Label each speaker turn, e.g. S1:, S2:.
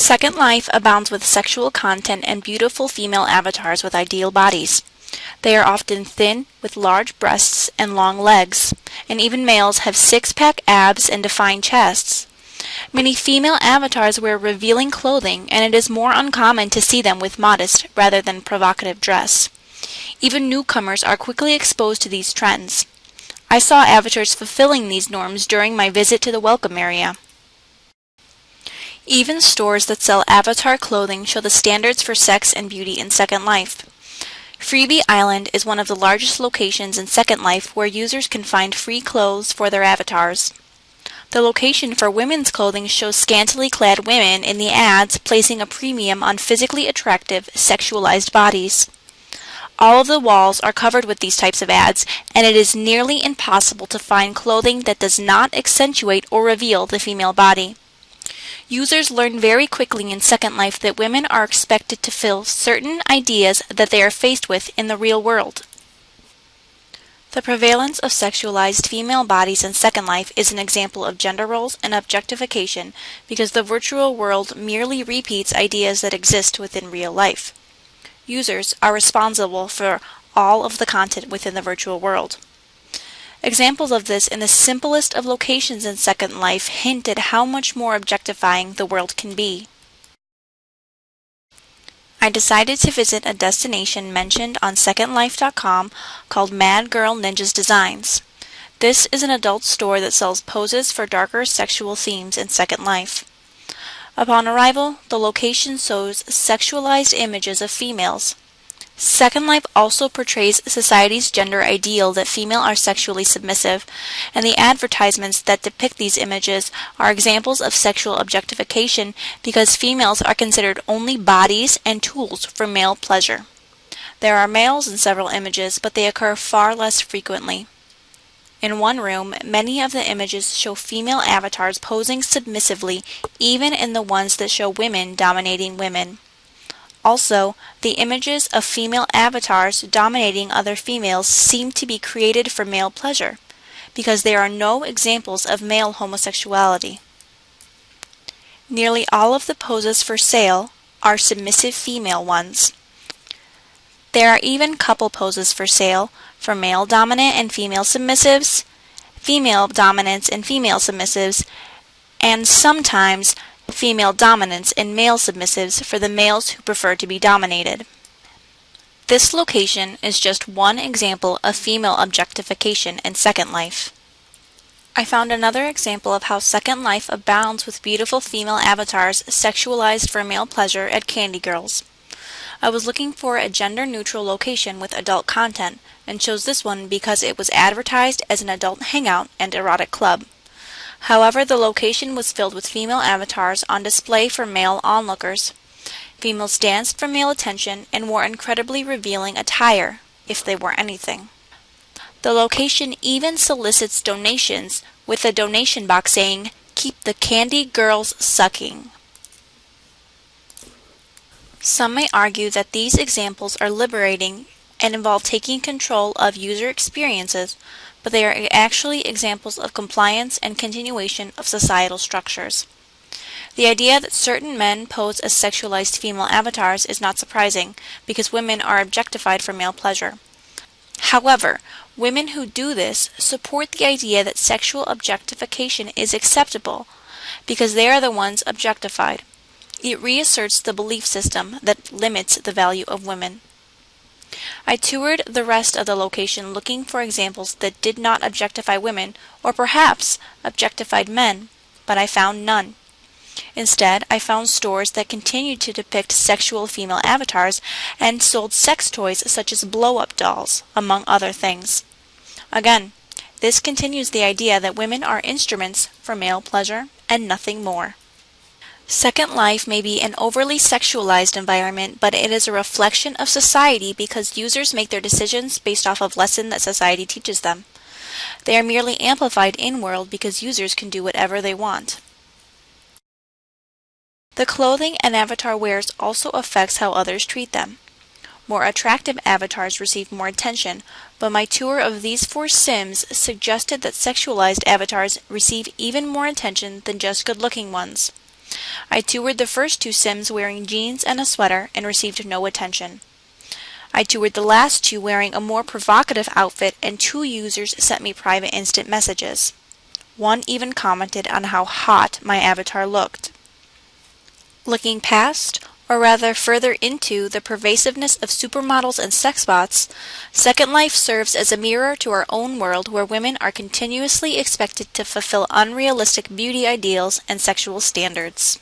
S1: Second Life abounds with sexual content and beautiful female avatars with ideal bodies. They are often thin, with large breasts and long legs, and even males have six-pack abs and defined chests. Many female avatars wear revealing clothing, and it is more uncommon to see them with modest rather than provocative dress. Even newcomers are quickly exposed to these trends. I saw avatars fulfilling these norms during my visit to the welcome area. Even stores that sell avatar clothing show the standards for sex and beauty in Second Life. Freebie Island is one of the largest locations in Second Life where users can find free clothes for their avatars. The location for women's clothing shows scantily clad women in the ads, placing a premium on physically attractive, sexualized bodies. All of the walls are covered with these types of ads, and it is nearly impossible to find clothing that does not accentuate or reveal the female body. Users learn very quickly in Second Life that women are expected to fill certain ideas that they are faced with in the real world. The prevalence of sexualized female bodies in Second Life is an example of gender roles and objectification because the virtual world merely repeats ideas that exist within real life. Users are responsible for all of the content within the virtual world. Examples of this in the simplest of locations in Second Life hint at how much more objectifying the world can be. I decided to visit a destination mentioned on SecondLife.com called Mad Girl Ninjas Designs. This is an adult store that sells poses for darker sexual themes in Second Life. Upon arrival, the location shows sexualized images of females. Second Life also portrays society's gender ideal that female are sexually submissive, and the advertisements that depict these images are examples of sexual objectification because females are considered only bodies and tools for male pleasure. There are males in several images, but they occur far less frequently. In one room, many of the images show female avatars posing submissively, even in the ones that show women dominating women. Also, the images of female avatars dominating other females seem to be created for male pleasure, because there are no examples of male homosexuality. Nearly all of the poses for sale are submissive female ones. There are even couple poses for sale for male dominant and female submissives, female dominants and female submissives, and sometimes female dominance and male submissives for the males who prefer to be dominated. This location is just one example of female objectification in Second Life. I found another example of how Second Life abounds with beautiful female avatars sexualized for male pleasure at Candy Girls. I was looking for a gender-neutral location with adult content and chose this one because it was advertised as an adult hangout and erotic club. However, the location was filled with female avatars on display for male onlookers. Females danced for male attention and wore incredibly revealing attire, if they wore anything. The location even solicits donations, with a donation box saying, "Keep the Candy Girls Sucking." Some may argue that these examples are liberating and involve taking control of user experiences, but they are actually examples of compliance and continuation of societal structures. The idea that certain men pose as sexualized female avatars is not surprising, because women are objectified for male pleasure. However, women who do this support the idea that sexual objectification is acceptable, because they are the ones objectified. It reasserts the belief system that limits the value of women. I toured the rest of the location looking for examples that did not objectify women, or perhaps objectified men, but I found none. Instead, I found stores that continued to depict sexual female avatars and sold sex toys such as blow-up dolls, among other things. Again, this continues the idea that women are instruments for male pleasure and nothing more. Second Life may be an overly sexualized environment, but it is a reflection of society because users make their decisions based off of lessons that society teaches them. They are merely amplified in-world because users can do whatever they want. The clothing an avatar wears also affects how others treat them. More attractive avatars receive more attention, but my tour of these 4 Sims suggested that sexualized avatars receive even more attention than just good-looking ones. I toured the first two Sims wearing jeans and a sweater and received no attention. I toured the last two wearing a more provocative outfit, and 2 users sent me private instant messages. One even commented on how hot my avatar looked. Looking past, or rather further into, the pervasiveness of supermodels and sexbots, Second Life serves as a mirror to our own world where women are continuously expected to fulfill unrealistic beauty ideals and sexual standards.